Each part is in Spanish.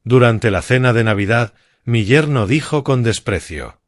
Durante la cena de Navidad, mi yerno dijo con desprecio: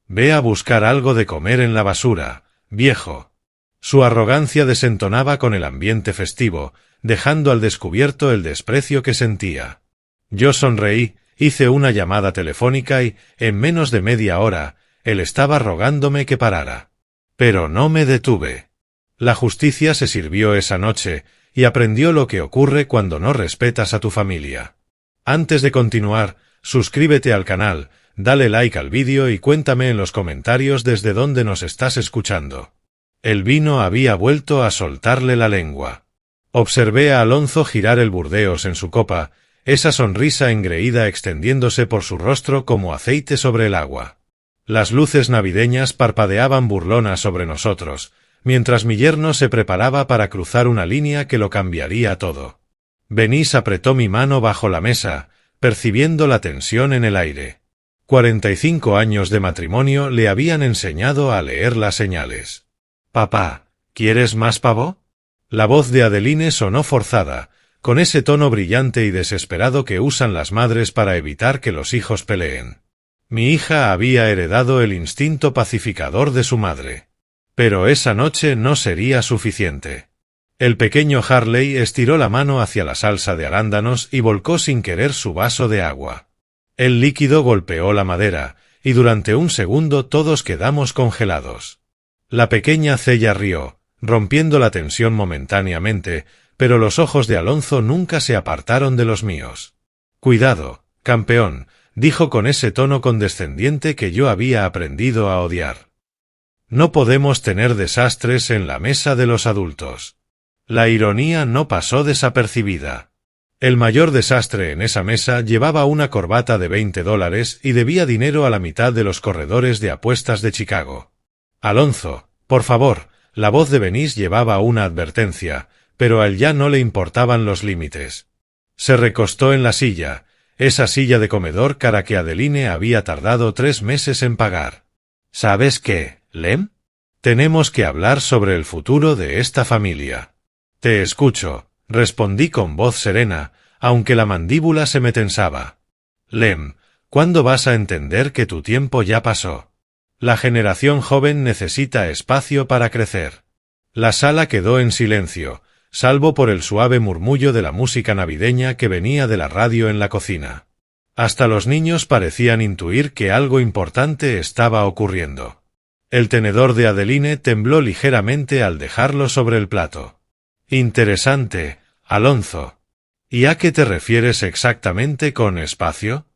«Ve a buscar algo de comer en la basura, viejo». Su arrogancia desentonaba con el ambiente festivo, dejando al descubierto el desprecio que sentía. Yo sonreí, hice una llamada telefónica y, en menos de media hora, él estaba rogándome que parara. Pero no me detuve. La justicia se sirvió esa noche, y aprendió lo que ocurre cuando no respetas a tu familia. Antes de continuar, suscríbete al canal, dale like al vídeo y cuéntame en los comentarios desde dónde nos estás escuchando. El vino había vuelto a soltarle la lengua. Observé a Alonso girar el Burdeos en su copa, esa sonrisa engreída extendiéndose por su rostro como aceite sobre el agua. Las luces navideñas parpadeaban burlonas sobre nosotros, mientras mi yerno se preparaba para cruzar una línea que lo cambiaría todo. Benís apretó mi mano bajo la mesa, percibiendo la tensión en el aire. 45 años de matrimonio le habían enseñado a leer las señales. «Papá, ¿quieres más pavo?» La voz de Adeline sonó forzada, con ese tono brillante y desesperado que usan las madres para evitar que los hijos peleen. Mi hija había heredado el instinto pacificador de su madre. Pero esa noche no sería suficiente. El pequeño Harley estiró la mano hacia la salsa de arándanos y volcó sin querer su vaso de agua. El líquido golpeó la madera, y durante un segundo todos quedamos congelados. La pequeña Cella rió, rompiendo la tensión momentáneamente, pero los ojos de Alonso nunca se apartaron de los míos. «Cuidado, campeón», dijo con ese tono condescendiente que yo había aprendido a odiar. «No podemos tener desastres en la mesa de los adultos». La ironía no pasó desapercibida. El mayor desastre en esa mesa llevaba una corbata de $20 y debía dinero a la mitad de los corredores de apuestas de Chicago. «Alonso, por favor», la voz de Benís llevaba una advertencia, pero a él ya no le importaban los límites. Se recostó en la silla, esa silla de comedor cara que Adeline había tardado 3 meses en pagar. «¿Sabes qué, Lem? Tenemos que hablar sobre el futuro de esta familia». «Te escucho», respondí con voz serena, aunque la mandíbula se me tensaba. «Lem, ¿cuándo vas a entender que tu tiempo ya pasó? La generación joven necesita espacio para crecer». La sala quedó en silencio, salvo por el suave murmullo de la música navideña que venía de la radio en la cocina. Hasta los niños parecían intuir que algo importante estaba ocurriendo. El tenedor de Adeline tembló ligeramente al dejarlo sobre el plato. «Interesante, Alonso. ¿Y a qué te refieres exactamente con espacio?»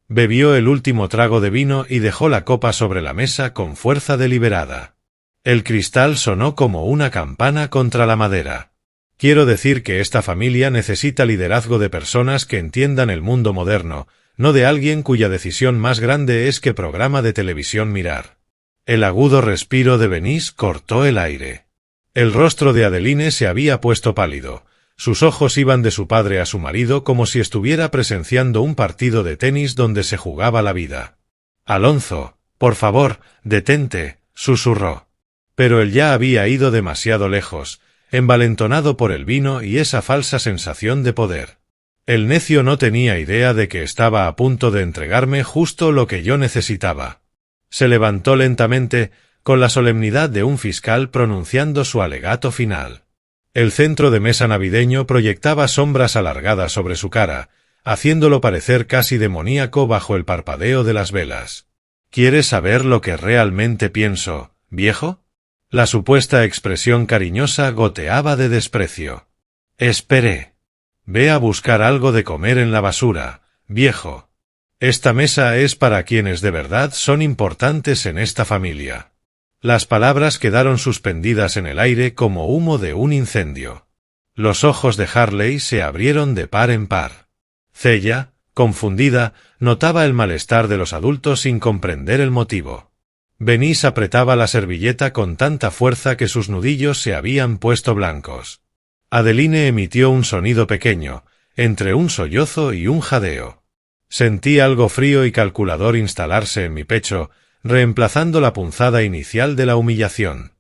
Bebió el último trago de vino y dejó la copa sobre la mesa con fuerza deliberada. El cristal sonó como una campana contra la madera. «Quiero decir que esta familia necesita liderazgo de personas que entiendan el mundo moderno, no de alguien cuya decisión más grande es qué programa de televisión mirar». El agudo respiro de Benís cortó el aire. El rostro de Adeline se había puesto pálido. Sus ojos iban de su padre a su marido como si estuviera presenciando un partido de tenis donde se jugaba la vida. «Alonso, por favor, detente», susurró. Pero él ya había ido demasiado lejos, envalentonado por el vino y esa falsa sensación de poder. El necio no tenía idea de que estaba a punto de entregarme justo lo que yo necesitaba. Se levantó lentamente, con la solemnidad de un fiscal pronunciando su alegato final. El centro de mesa navideño proyectaba sombras alargadas sobre su cara, haciéndolo parecer casi demoníaco bajo el parpadeo de las velas. «¿Quieres saber lo que realmente pienso, viejo?» La supuesta expresión cariñosa goteaba de desprecio. «Esperé. Ve a buscar algo de comer en la basura, viejo. Esta mesa es para quienes de verdad son importantes en esta familia». Las palabras quedaron suspendidas en el aire como humo de un incendio. Los ojos de Harley se abrieron de par en par. Cella, confundida, notaba el malestar de los adultos sin comprender el motivo. Benís apretaba la servilleta con tanta fuerza que sus nudillos se habían puesto blancos. Adeline emitió un sonido pequeño, entre un sollozo y un jadeo. Sentí algo frío y calculador instalarse en mi pecho, reemplazando la punzada inicial de la humillación.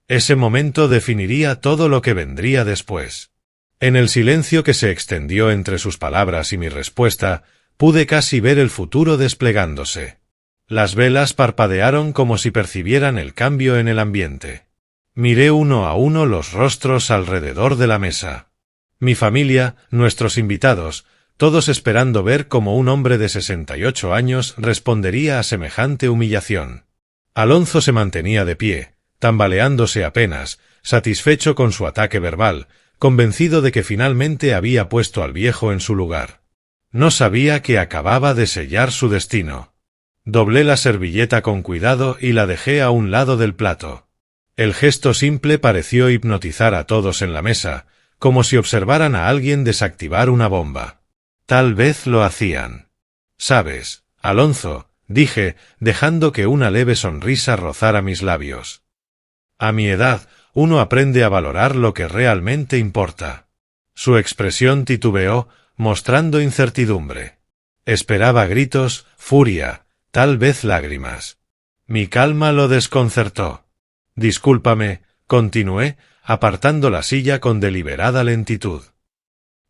Ese momento definiría todo lo que vendría después. En el silencio que se extendió entre sus palabras y mi respuesta, pude casi ver el futuro desplegándose. Las velas parpadearon como si percibieran el cambio en el ambiente. Miré uno a uno los rostros alrededor de la mesa. Mi familia, nuestros invitados, todos esperando ver cómo un hombre de 68 años respondería a semejante humillación. Alonso se mantenía de pie, tambaleándose apenas, satisfecho con su ataque verbal, convencido de que finalmente había puesto al viejo en su lugar. No sabía que acababa de sellar su destino. Doblé la servilleta con cuidado y la dejé a un lado del plato. El gesto simple pareció hipnotizar a todos en la mesa, como si observaran a alguien desactivar una bomba. Tal vez lo hacían. «¿Sabes, Alonso?», dije, dejando que una leve sonrisa rozara mis labios. «A mi edad, uno aprende a valorar lo que realmente importa». Su expresión titubeó, mostrando incertidumbre. Esperaba gritos, furia, tal vez lágrimas. Mi calma lo desconcertó. «Discúlpame», continué, apartando la silla con deliberada lentitud.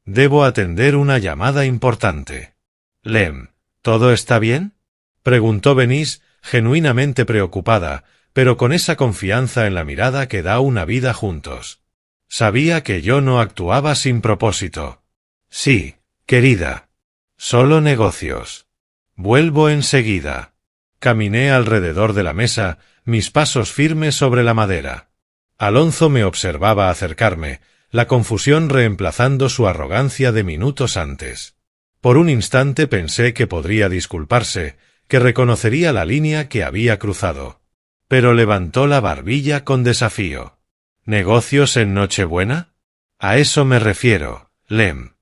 «Debo atender una llamada importante». «Lem, ¿todo está bien?», preguntó Benís, genuinamente preocupada, pero con esa confianza en la mirada que da una vida juntos. Sabía que yo no actuaba sin propósito. «Sí, querida. Solo negocios. Vuelvo enseguida». Caminé alrededor de la mesa, mis pasos firmes sobre la madera. Alonso me observaba acercarme, la confusión reemplazando su arrogancia de minutos antes. Por un instante pensé que podría disculparse, que reconocería la línea que había cruzado. Pero levantó la barbilla con desafío. «¿Negocios en Nochebuena? A eso me refiero, Lem.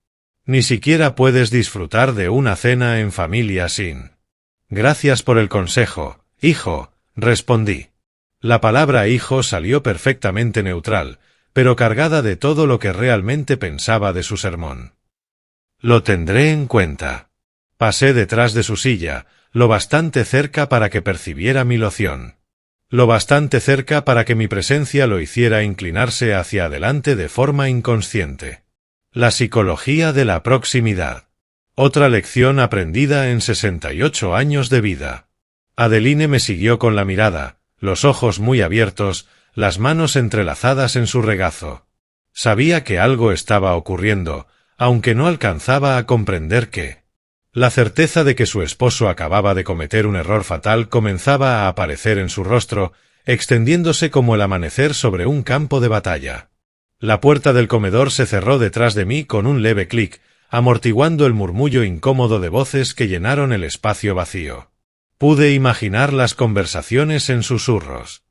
Ni siquiera puedes disfrutar de una cena en familia sin». «Gracias por el consejo, hijo», respondí. La palabra hijo salió perfectamente neutral, pero cargada de todo lo que realmente pensaba de su sermón. «Lo tendré en cuenta». Pasé detrás de su silla, lo bastante cerca para que percibiera mi loción. Lo bastante cerca para que mi presencia lo hiciera inclinarse hacia adelante de forma inconsciente. La psicología de la proximidad. Otra lección aprendida en 68 años de vida. Adeline me siguió con la mirada, los ojos muy abiertos, las manos entrelazadas en su regazo. Sabía que algo estaba ocurriendo, aunque no alcanzaba a comprender qué. La certeza de que su esposo acababa de cometer un error fatal comenzaba a aparecer en su rostro, extendiéndose como el amanecer sobre un campo de batalla. La puerta del comedor se cerró detrás de mí con un leve clic, amortiguando el murmullo incómodo de voces que llenaron el espacio vacío. Pude imaginar las conversaciones en susurros.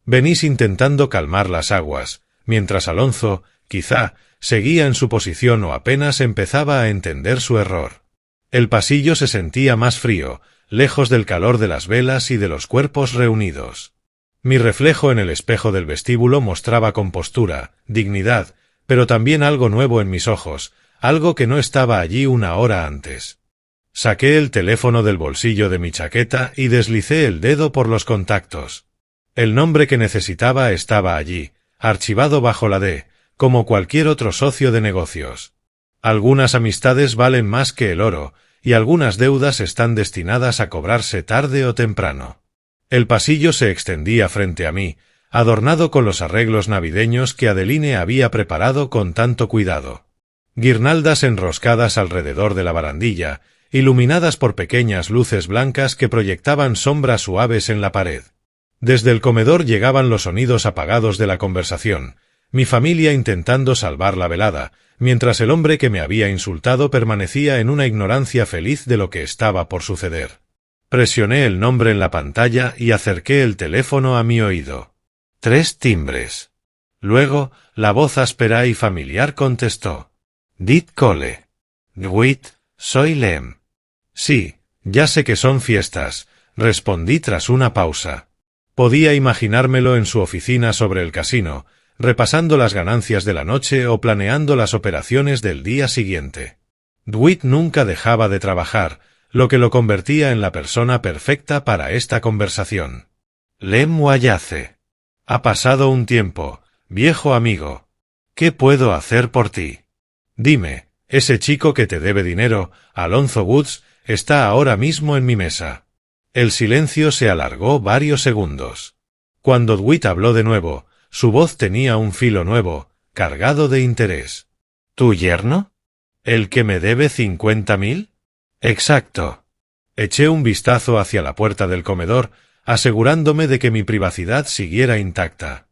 Benís intentando calmar las aguas, mientras Alonso, quizá, seguía en su posición o apenas empezaba a entender su error. El pasillo se sentía más frío, lejos del calor de las velas y de los cuerpos reunidos. Mi reflejo en el espejo del vestíbulo mostraba compostura, dignidad, pero también algo nuevo en mis ojos, algo que no estaba allí una hora antes. Saqué el teléfono del bolsillo de mi chaqueta y deslicé el dedo por los contactos. El nombre que necesitaba estaba allí, archivado bajo la D, como cualquier otro socio de negocios. Algunas amistades valen más que el oro, y algunas deudas están destinadas a cobrarse tarde o temprano. El pasillo se extendía frente a mí, adornado con los arreglos navideños que Adeline había preparado con tanto cuidado. Guirnaldas enroscadas alrededor de la barandilla, iluminadas por pequeñas luces blancas que proyectaban sombras suaves en la pared. Desde el comedor llegaban los sonidos apagados de la conversación, mi familia intentando salvar la velada, mientras el hombre que me había insultado permanecía en una ignorancia feliz de lo que estaba por suceder. Presioné el nombre en la pantalla y acerqué el teléfono a mi oído. 3 timbres. Luego, la voz áspera y familiar contestó. «Dit Cole. Dwight, soy Lem». «Sí, ya sé que son fiestas», respondí tras una pausa. Podía imaginármelo en su oficina sobre el casino, repasando las ganancias de la noche o planeando las operaciones del día siguiente. Dwight nunca dejaba de trabajar, lo que lo convertía en la persona perfecta para esta conversación. «Lem Wayace. Ha pasado un tiempo, viejo amigo. ¿Qué puedo hacer por ti? Dime, ese chico que te debe dinero, Alonso Woods, está ahora mismo en mi mesa. El silencio se alargó varios segundos. Cuando Dwight habló de nuevo, su voz tenía un filo nuevo, cargado de interés. ¿Tu yerno? ¿El que me debe 50.000? Exacto. Eché un vistazo hacia la puerta del comedor, asegurándome de que mi privacidad siguiera intacta.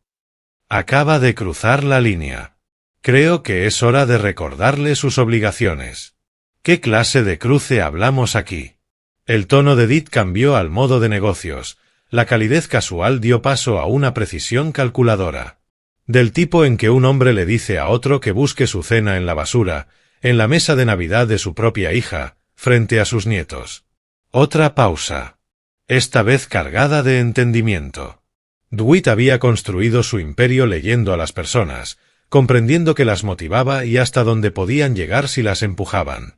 Acaba de cruzar la línea. Creo que es hora de recordarle sus obligaciones. ¿Qué clase de cruce hablamos aquí? El tono de Edith cambió al modo de negocios. La calidez casual dio paso a una precisión calculadora. Del tipo en que un hombre le dice a otro que busque su cena en la basura, en la mesa de Navidad de su propia hija, frente a sus nietos. Otra pausa. Esta vez cargada de entendimiento. Dwight había construido su imperio leyendo a las personas, comprendiendo que las motivaba y hasta dónde podían llegar si las empujaban.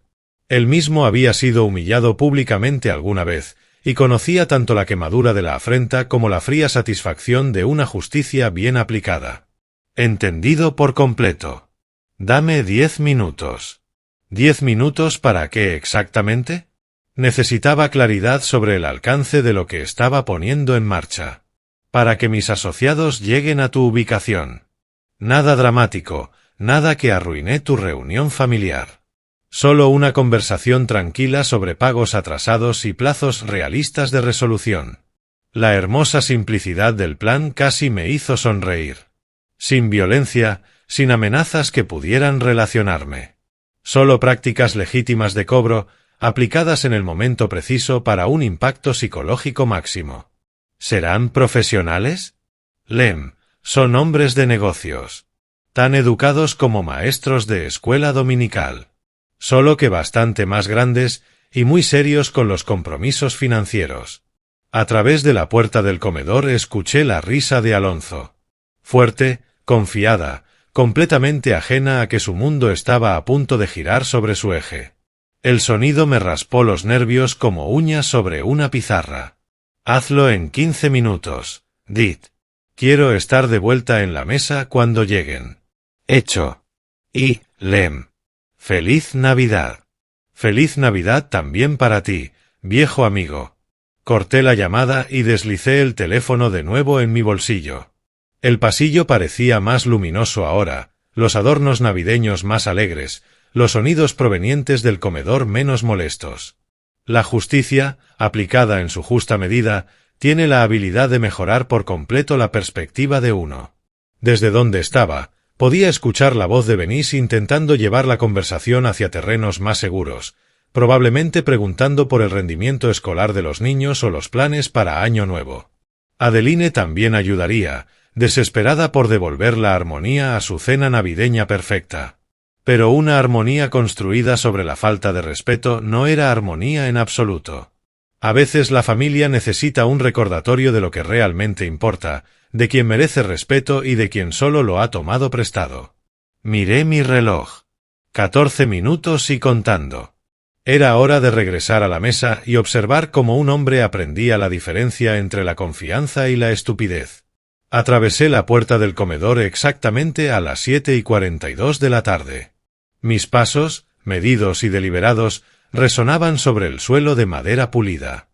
Él mismo había sido humillado públicamente alguna vez, y conocía tanto la quemadura de la afrenta como la fría satisfacción de una justicia bien aplicada. Entendido por completo. Dame 10 minutos. ¿10 minutos para qué exactamente? Necesitaba claridad sobre el alcance de lo que estaba poniendo en marcha. Para que mis asociados lleguen a tu ubicación. Nada dramático, nada que arruine tu reunión familiar. Solo una conversación tranquila sobre pagos atrasados y plazos realistas de resolución. La hermosa simplicidad del plan casi me hizo sonreír. Sin violencia, sin amenazas que pudieran relacionarme. Solo prácticas legítimas de cobro, aplicadas en el momento preciso para un impacto psicológico máximo. ¿Serán profesionales? Lem, son hombres de negocios. Tan educados como maestros de escuela dominical. Solo que bastante más grandes y muy serios con los compromisos financieros. A través de la puerta del comedor escuché la risa de Alonso. Fuerte, confiada, completamente ajena a que su mundo estaba a punto de girar sobre su eje. El sonido me raspó los nervios como uñas sobre una pizarra. Hazlo en 15 minutos, Dit. Quiero estar de vuelta en la mesa cuando lleguen. Hecho. Y, Lem. Feliz Navidad. Feliz Navidad también para ti, viejo amigo. Corté la llamada y deslicé el teléfono de nuevo en mi bolsillo. El pasillo parecía más luminoso ahora, los adornos navideños más alegres, los sonidos provenientes del comedor menos molestos. La justicia, aplicada en su justa medida, tiene la habilidad de mejorar por completo la perspectiva de uno. Desde donde estaba, podía escuchar la voz de Benisse intentando llevar la conversación hacia terrenos más seguros, probablemente preguntando por el rendimiento escolar de los niños o los planes para Año Nuevo. Adeline también ayudaría, desesperada por devolver la armonía a su cena navideña perfecta. Pero una armonía construida sobre la falta de respeto no era armonía en absoluto. A veces la familia necesita un recordatorio de lo que realmente importa, de quien merece respeto y de quien solo lo ha tomado prestado. Miré mi reloj. 14 minutos y contando. Era hora de regresar a la mesa y observar cómo un hombre aprendía la diferencia entre la confianza y la estupidez. Atravesé la puerta del comedor exactamente a las 7:42 de la tarde. Mis pasos, medidos y deliberados, resonaban sobre el suelo de madera pulida.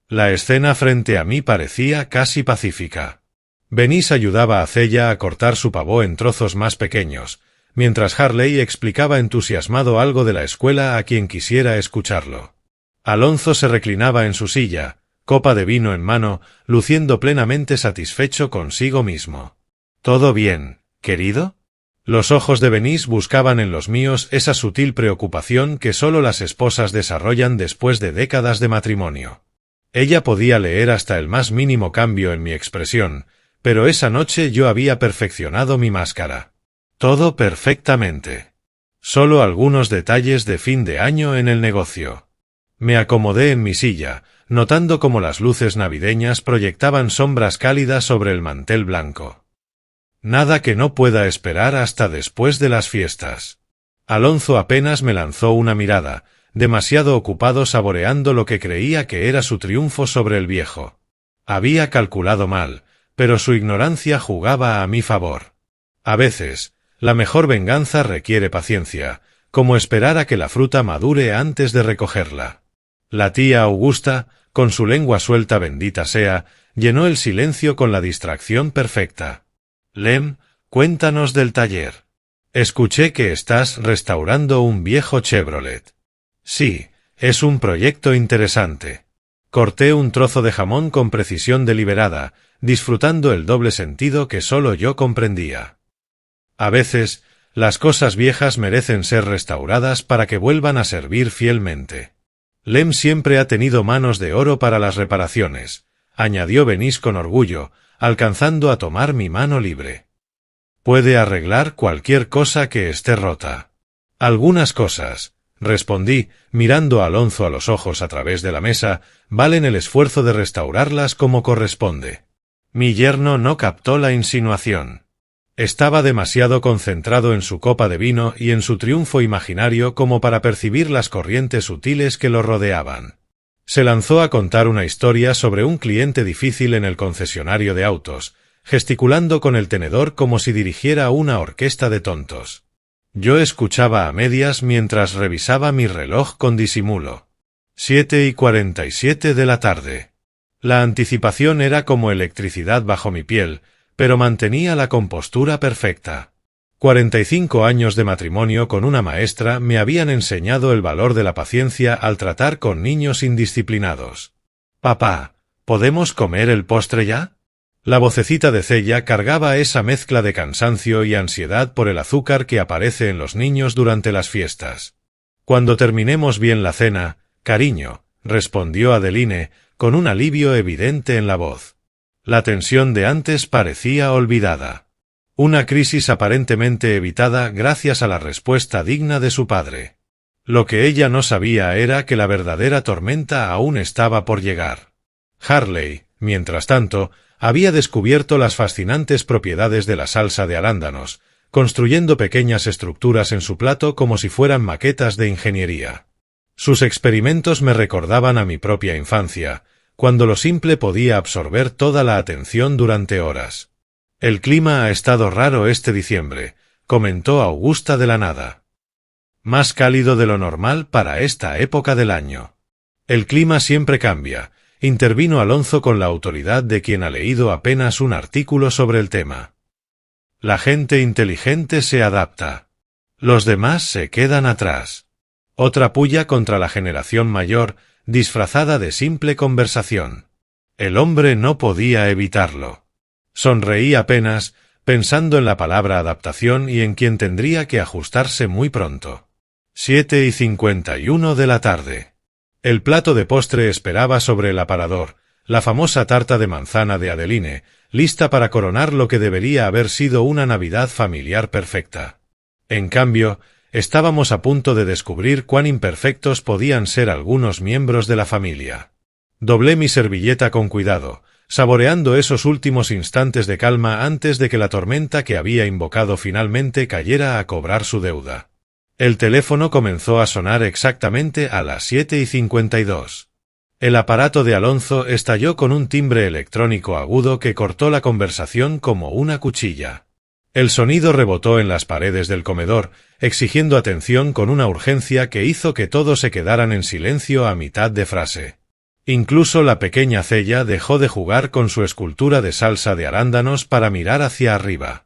La escena frente a mí parecía casi pacífica. Benisse ayudaba a Cella a cortar su pavó en trozos más pequeños, mientras Harley explicaba entusiasmado algo de la escuela a quien quisiera escucharlo. Alonso se reclinaba en su silla, copa de vino en mano, luciendo plenamente satisfecho consigo mismo. ¿Todo bien, querido? Los ojos de Benisse buscaban en los míos esa sutil preocupación que solo las esposas desarrollan después de décadas de matrimonio. Ella podía leer hasta el más mínimo cambio en mi expresión, pero esa noche yo había perfeccionado mi máscara. Todo perfectamente. Solo algunos detalles de fin de año en el negocio. Me acomodé en mi silla, notando cómo las luces navideñas proyectaban sombras cálidas sobre el mantel blanco. Nada que no pueda esperar hasta después de las fiestas. Alonso apenas me lanzó una mirada, demasiado ocupado saboreando lo que creía que era su triunfo sobre el viejo. Había calculado mal, pero su ignorancia jugaba a mi favor. A veces, la mejor venganza requiere paciencia, como esperar a que la fruta madure antes de recogerla. La tía Augusta, con su lengua suelta bendita sea, llenó el silencio con la distracción perfecta. Lem, cuéntanos del taller. Escuché que estás restaurando un viejo Chevrolet. Sí, es un proyecto interesante. Corté un trozo de jamón con precisión deliberada, disfrutando el doble sentido que solo yo comprendía. A veces, las cosas viejas merecen ser restauradas para que vuelvan a servir fielmente. Lem siempre ha tenido manos de oro para las reparaciones, añadió Benis con orgullo, alcanzando a tomar mi mano libre. Puede arreglar cualquier cosa que esté rota. Algunas cosas, respondí, mirando a Alonso a los ojos a través de la mesa, valen el esfuerzo de restaurarlas como corresponde. Mi yerno no captó la insinuación. Estaba demasiado concentrado en su copa de vino y en su triunfo imaginario como para percibir las corrientes sutiles que lo rodeaban. Se lanzó a contar una historia sobre un cliente difícil en el concesionario de autos, gesticulando con el tenedor como si dirigiera una orquesta de tontos. Yo escuchaba a medias mientras revisaba mi reloj con disimulo. 7:47 de la tarde. La anticipación era como electricidad bajo mi piel, pero mantenía la compostura perfecta. 45 años de matrimonio con una maestra me habían enseñado el valor de la paciencia al tratar con niños indisciplinados. «Papá, ¿podemos comer el postre ya?» La vocecita de Cella cargaba esa mezcla de cansancio y ansiedad por el azúcar que aparece en los niños durante las fiestas. «Cuando terminemos bien la cena, cariño», respondió Adeline, con un alivio evidente en la voz. La tensión de antes parecía olvidada. Una crisis aparentemente evitada gracias a la respuesta digna de su padre. Lo que ella no sabía era que la verdadera tormenta aún estaba por llegar. Harley, mientras tanto, había descubierto las fascinantes propiedades de la salsa de arándanos, construyendo pequeñas estructuras en su plato como si fueran maquetas de ingeniería. Sus experimentos me recordaban a mi propia infancia, cuando lo simple podía absorber toda la atención durante horas. «El clima ha estado raro este diciembre», comentó Augusta de la nada. «Más cálido de lo normal para esta época del año». «El clima siempre cambia», intervino Alonso con la autoridad de quien ha leído apenas un artículo sobre el tema. «La gente inteligente se adapta. Los demás se quedan atrás». Otra pulla contra la generación mayor, disfrazada de simple conversación. El hombre no podía evitarlo. Sonreí apenas, pensando en la palabra adaptación y en quien tendría que ajustarse muy pronto. 7:51 de la tarde. El plato de postre esperaba sobre el aparador, la famosa tarta de manzana de Adeline, lista para coronar lo que debería haber sido una Navidad familiar perfecta. En cambio, estábamos a punto de descubrir cuán imperfectos podían ser algunos miembros de la familia. Doblé mi servilleta con cuidado, saboreando esos últimos instantes de calma antes de que la tormenta que había invocado finalmente cayera a cobrar su deuda. El teléfono comenzó a sonar exactamente a las 7:52. El aparato de Alonso estalló con un timbre electrónico agudo que cortó la conversación como una cuchilla. El sonido rebotó en las paredes del comedor, exigiendo atención con una urgencia que hizo que todos se quedaran en silencio a mitad de frase. Incluso la pequeña Cella dejó de jugar con su escultura de salsa de arándanos para mirar hacia arriba.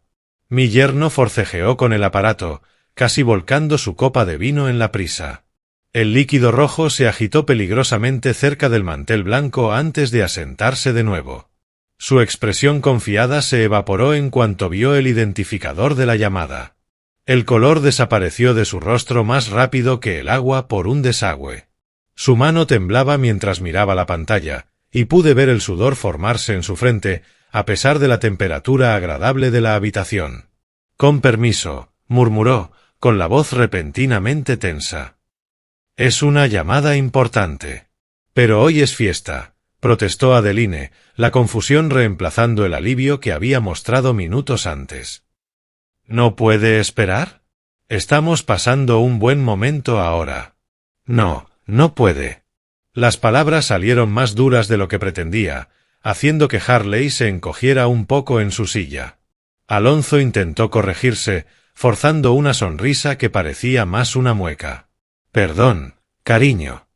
Mi yerno forcejeó con el aparato, casi volcando su copa de vino en la prisa. El líquido rojo se agitó peligrosamente cerca del mantel blanco antes de asentarse de nuevo. Su expresión confiada se evaporó en cuanto vio el identificador de la llamada. El color desapareció de su rostro más rápido que el agua por un desagüe. Su mano temblaba mientras miraba la pantalla, y pude ver el sudor formarse en su frente, a pesar de la temperatura agradable de la habitación. «Con permiso», murmuró, con la voz repentinamente tensa. «Es una llamada importante». «Pero hoy es fiesta», protestó Adeline, la confusión reemplazando el alivio que había mostrado minutos antes. «¿No puede esperar? Estamos pasando un buen momento ahora». «No, no puede». Las palabras salieron más duras de lo que pretendía, haciendo que Harley se encogiera un poco en su silla. Alonso intentó corregirse, forzando una sonrisa que parecía más una mueca. «Perdón, cariño».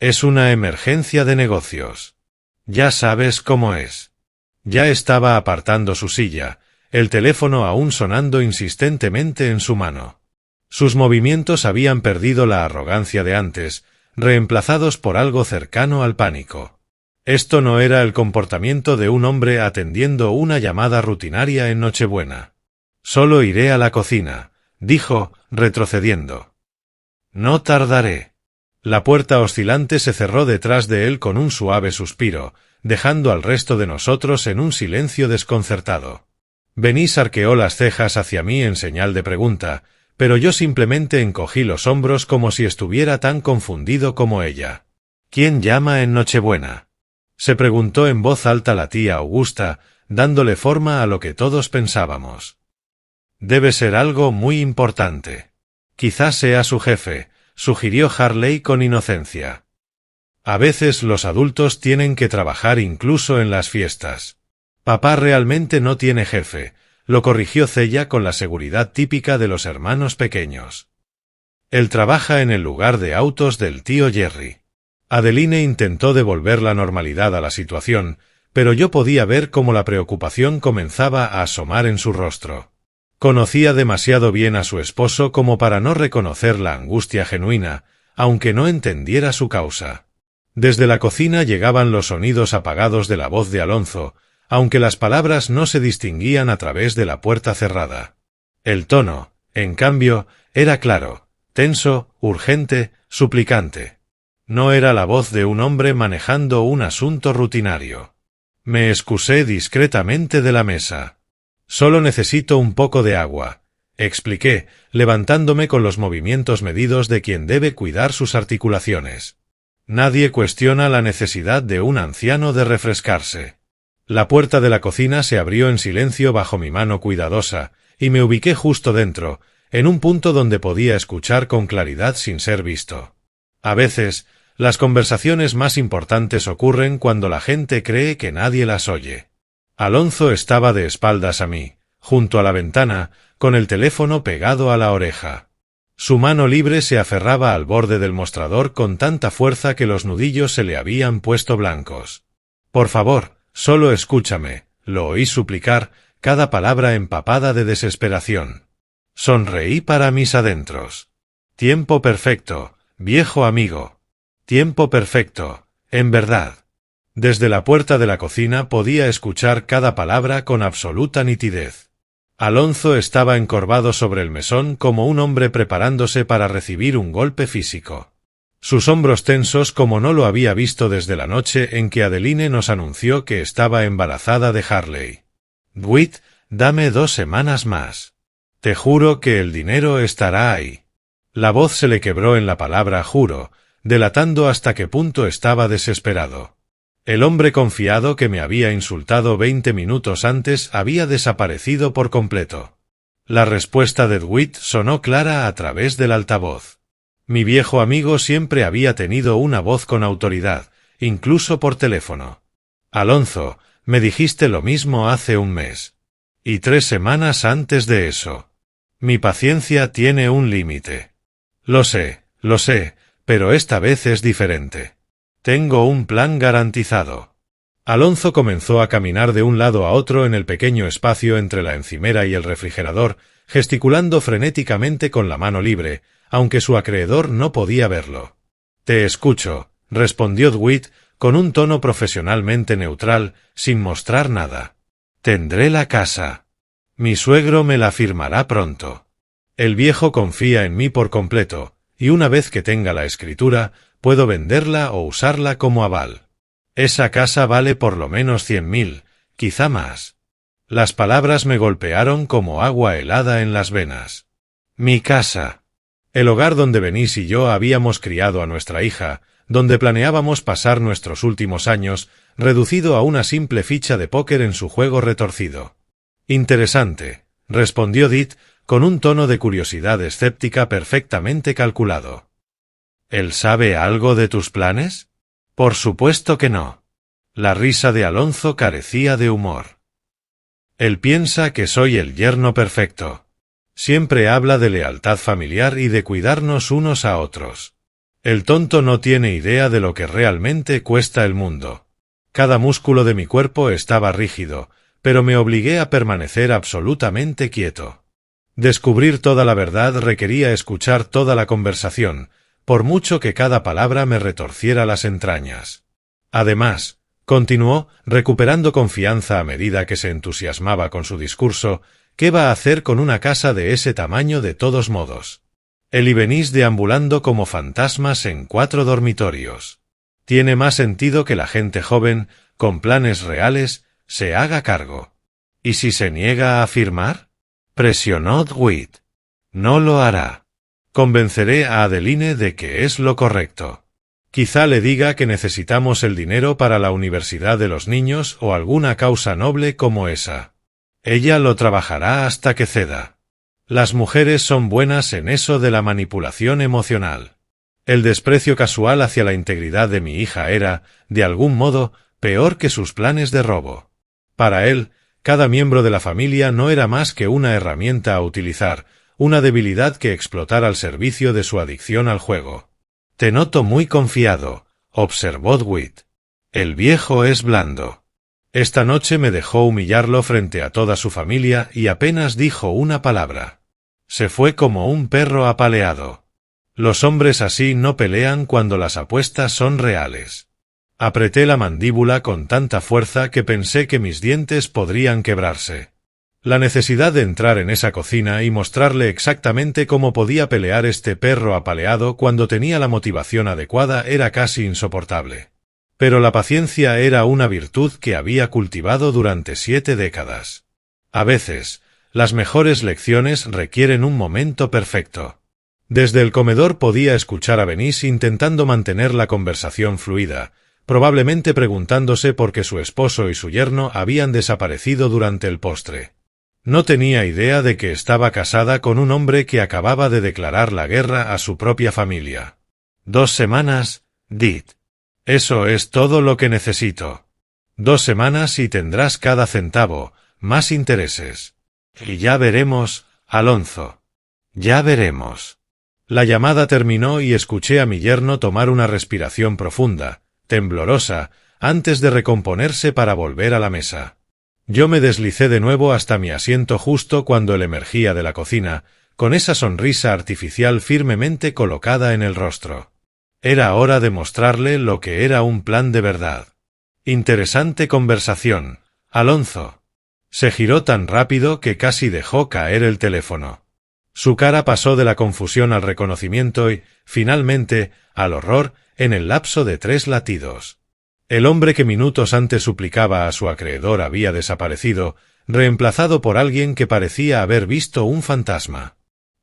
Es una emergencia de negocios. Ya sabes cómo es. Ya estaba apartando su silla, el teléfono aún sonando insistentemente en su mano. Sus movimientos habían perdido la arrogancia de antes, reemplazados por algo cercano al pánico. Esto no era el comportamiento de un hombre atendiendo una llamada rutinaria en Nochebuena. Solo iré a la cocina, dijo, retrocediendo. No tardaré. La puerta oscilante se cerró detrás de él con un suave suspiro, dejando al resto de nosotros en un silencio desconcertado. Benís arqueó las cejas hacia mí en señal de pregunta, pero yo simplemente encogí los hombros como si estuviera tan confundido como ella. ¿Quién llama en Nochebuena? Se preguntó en voz alta la tía Augusta, dándole forma a lo que todos pensábamos. Debe ser algo muy importante. Quizás sea su jefe, sugirió Harley con inocencia. A veces los adultos tienen que trabajar incluso en las fiestas. Papá realmente no tiene jefe, lo corrigió Cella con la seguridad típica de los hermanos pequeños. Él trabaja en el lugar de autos del tío Jerry. Adeline intentó devolver la normalidad a la situación, pero yo podía ver cómo la preocupación comenzaba a asomar en su rostro. Conocía demasiado bien a su esposo como para no reconocer la angustia genuina, aunque no entendiera su causa. Desde la cocina llegaban los sonidos apagados de la voz de Alonso, aunque las palabras no se distinguían a través de la puerta cerrada. El tono, en cambio, era claro, tenso, urgente, suplicante. No era la voz de un hombre manejando un asunto rutinario. Me excusé discretamente de la mesa. Solo necesito un poco de agua, expliqué, levantándome con los movimientos medidos de quien debe cuidar sus articulaciones. Nadie cuestiona la necesidad de un anciano de refrescarse. La puerta de la cocina se abrió en silencio bajo mi mano cuidadosa, y me ubiqué justo dentro, en un punto donde podía escuchar con claridad sin ser visto. A veces, las conversaciones más importantes ocurren cuando la gente cree que nadie las oye. Alonso estaba de espaldas a mí, junto a la ventana, con el teléfono pegado a la oreja. Su mano libre se aferraba al borde del mostrador con tanta fuerza que los nudillos se le habían puesto blancos. Por favor, solo escúchame, lo oí suplicar, cada palabra empapada de desesperación. Sonreí para mis adentros. Tiempo perfecto, viejo amigo. Tiempo perfecto, en verdad. Desde la puerta de la cocina podía escuchar cada palabra con absoluta nitidez. Alonso estaba encorvado sobre el mesón como un hombre preparándose para recibir un golpe físico. Sus hombros tensos como no lo había visto desde la noche en que Adeline nos anunció que estaba embarazada de Harley. Dwight, dame 2 semanas más. Te juro que el dinero estará ahí. La voz se le quebró en la palabra juro, delatando hasta qué punto estaba desesperado. El hombre confiado que me había insultado 20 minutos antes había desaparecido por completo. La respuesta de Dwight sonó clara a través del altavoz. Mi viejo amigo siempre había tenido una voz con autoridad, incluso por teléfono. Alonso, me dijiste lo mismo hace un mes. Y 3 semanas antes de eso. Mi paciencia tiene un límite. Lo sé, pero esta vez es diferente. Tengo un plan garantizado. Alonso comenzó a caminar de un lado a otro en el pequeño espacio entre la encimera y el refrigerador, gesticulando frenéticamente con la mano libre, aunque su acreedor no podía verlo. Te escucho, respondió Dwight, con un tono profesionalmente neutral, sin mostrar nada. Tendré la casa. Mi suegro me la firmará pronto. El viejo confía en mí por completo, y una vez que tenga la escritura, puedo venderla o usarla como aval. Esa casa vale por lo menos 100.000, quizá más. Las palabras me golpearon como agua helada en las venas. Mi casa. El hogar donde Benís y yo habíamos criado a nuestra hija, donde planeábamos pasar nuestros últimos años, reducido a una simple ficha de póker en su juego retorcido. Interesante, respondió Dit, con un tono de curiosidad escéptica perfectamente calculado. ¿Él sabe algo de tus planes? Por supuesto que no. La risa de Alonso carecía de humor. Él piensa que soy el yerno perfecto. Siempre habla de lealtad familiar y de cuidarnos unos a otros. El tonto no tiene idea de lo que realmente cuesta el mundo. Cada músculo de mi cuerpo estaba rígido, pero me obligué a permanecer absolutamente quieto. Descubrir toda la verdad requería escuchar toda la conversación, por mucho que cada palabra me retorciera las entrañas. Además, continuó, recuperando confianza a medida que se entusiasmaba con su discurso, ¿qué va a hacer con una casa de ese tamaño de todos modos? El y venís deambulando como fantasmas en 4 dormitorios. Tiene más sentido que la gente joven, con planes reales, se haga cargo. ¿Y si se niega a firmar? Presionó Dwight. No lo hará. Convenceré a Adeline de que es lo correcto. Quizá le diga que necesitamos el dinero para la universidad de los niños o alguna causa noble como esa. Ella lo trabajará hasta que ceda. Las mujeres son buenas en eso de la manipulación emocional. El desprecio casual hacia la integridad de mi hija era, de algún modo, peor que sus planes de robo. Para él, cada miembro de la familia no era más que una herramienta a utilizar, una debilidad que explotar al servicio de su adicción al juego. Te noto muy confiado, observó Dwight. El viejo es blando. Esta noche me dejó humillarlo frente a toda su familia y apenas dijo una palabra. Se fue como un perro apaleado. Los hombres así no pelean cuando las apuestas son reales. Apreté la mandíbula con tanta fuerza que pensé que mis dientes podrían quebrarse. La necesidad de entrar en esa cocina y mostrarle exactamente cómo podía pelear este perro apaleado cuando tenía la motivación adecuada era casi insoportable. Pero la paciencia era una virtud que había cultivado durante 7 décadas. A veces, las mejores lecciones requieren un momento perfecto. Desde el comedor podía escuchar a Benisse intentando mantener la conversación fluida, probablemente preguntándose por qué su esposo y su yerno habían desaparecido durante el postre. No tenía idea de que estaba casada con un hombre que acababa de declarar la guerra a su propia familia. 2 semanas, Dit. Eso es todo lo que necesito. 2 semanas y tendrás cada centavo, más intereses. Y ya veremos, Alonso. Ya veremos. La llamada terminó y escuché a mi yerno tomar una respiración profunda, temblorosa, antes de recomponerse para volver a la mesa. Yo me deslicé de nuevo hasta mi asiento justo cuando él emergía de la cocina, con esa sonrisa artificial firmemente colocada en el rostro. Era hora de mostrarle lo que era un plan de verdad. Interesante conversación, Alonso. Se giró tan rápido que casi dejó caer el teléfono. Su cara pasó de la confusión al reconocimiento y, finalmente, al horror en el lapso de 3 latidos. El hombre que minutos antes suplicaba a su acreedor había desaparecido, reemplazado por alguien que parecía haber visto un fantasma.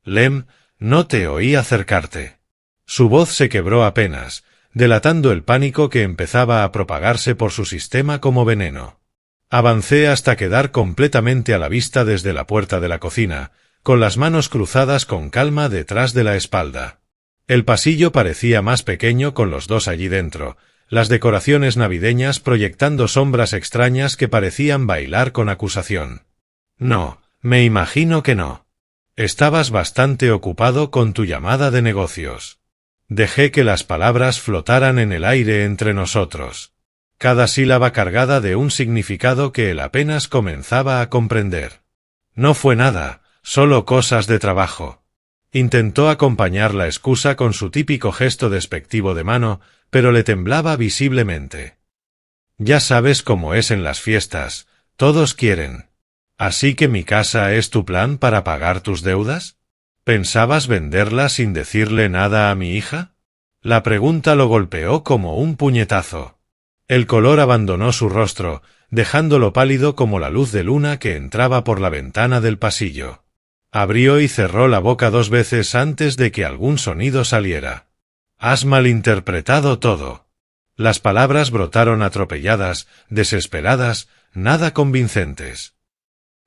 Lem, no te oí acercarte. Su voz se quebró apenas, delatando el pánico que empezaba a propagarse por su sistema como veneno. Avancé hasta quedar completamente a la vista desde la puerta de la cocina, con las manos cruzadas con calma detrás de la espalda. El pasillo parecía más pequeño con los dos allí dentro, las decoraciones navideñas proyectando sombras extrañas que parecían bailar con acusación. No, me imagino que no. Estabas bastante ocupado con tu llamada de negocios. Dejé que las palabras flotaran en el aire entre nosotros. Cada sílaba cargada de un significado que él apenas comenzaba a comprender. No fue nada, solo cosas de trabajo. Intentó acompañar la excusa con su típico gesto despectivo de mano, pero le temblaba visiblemente. Ya sabes cómo es en las fiestas, todos quieren. ¿Así que mi casa es tu plan para pagar tus deudas? ¿Pensabas venderla sin decirle nada a mi hija? La pregunta lo golpeó como un puñetazo. El color abandonó su rostro, dejándolo pálido como la luz de luna que entraba por la ventana del pasillo. Abrió y cerró la boca 2 veces antes de que algún sonido saliera. Has malinterpretado todo. Las palabras brotaron atropelladas, desesperadas, nada convincentes.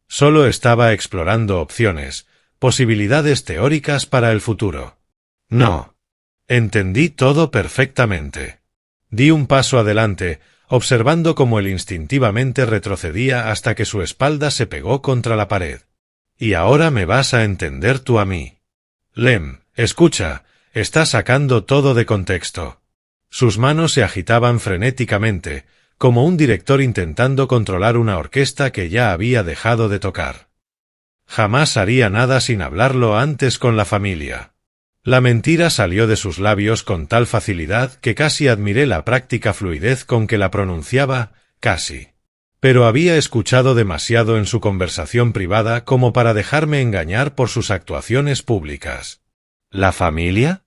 Solo estaba explorando opciones, posibilidades teóricas para el futuro. No. Entendí todo perfectamente. Di un paso adelante, observando cómo él instintivamente retrocedía hasta que su espalda se pegó contra la pared. Y ahora me vas a entender tú a mí. Lem, escucha, Está sacando todo de contexto. Sus manos se agitaban frenéticamente, como un director intentando controlar una orquesta que ya había dejado de tocar. Jamás haría nada sin hablarlo antes con la familia. La mentira salió de sus labios con tal facilidad que casi admiré la práctica fluidez con que la pronunciaba, casi. Pero había escuchado demasiado en su conversación privada como para dejarme engañar por sus actuaciones públicas. ¿La familia?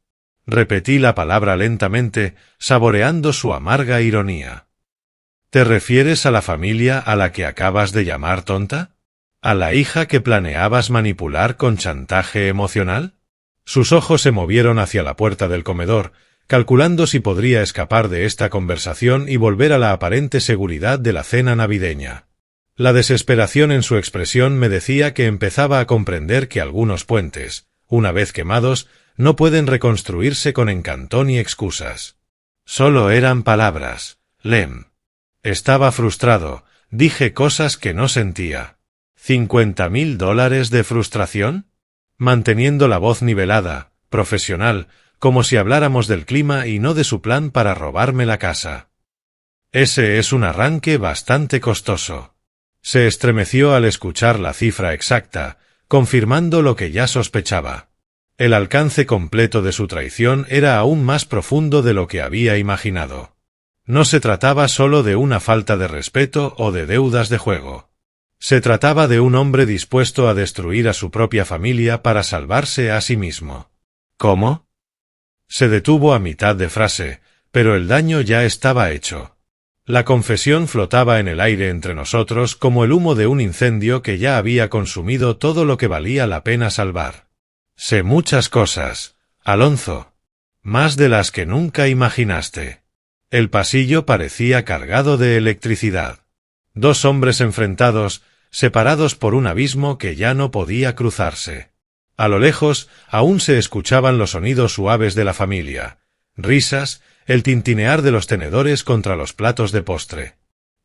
Repetí la palabra lentamente, saboreando su amarga ironía. ¿Te refieres a la familia a la que acabas de llamar tonta? ¿A la hija que planeabas manipular con chantaje emocional? Sus ojos se movieron hacia la puerta del comedor, calculando si podría escapar de esta conversación y volver a la aparente seguridad de la cena navideña. La desesperación en su expresión me decía que empezaba a comprender que algunos puentes, una vez quemados, no pueden reconstruirse con encanto ni excusas. Solo eran palabras, Lem. Estaba frustrado, dije cosas que no sentía. ¿$50.000 de frustración? Manteniendo la voz nivelada, profesional, como si habláramos del clima y no de su plan para robarme la casa. Ese es un arranque bastante costoso. Se estremeció al escuchar la cifra exacta, confirmando lo que ya sospechaba. El alcance completo de su traición era aún más profundo de lo que había imaginado. No se trataba solo de una falta de respeto o de deudas de juego. Se trataba de un hombre dispuesto a destruir a su propia familia para salvarse a sí mismo. ¿Cómo? Se detuvo a mitad de frase, pero el daño ya estaba hecho. La confesión flotaba en el aire entre nosotros como el humo de un incendio que ya había consumido todo lo que valía la pena salvar. Sé muchas cosas, Alonso. Más de las que nunca imaginaste. El pasillo parecía cargado de electricidad. Dos hombres enfrentados, separados por un abismo que ya no podía cruzarse. A lo lejos aún se escuchaban los sonidos suaves de la familia, risas, el tintinear de los tenedores contra los platos de postre.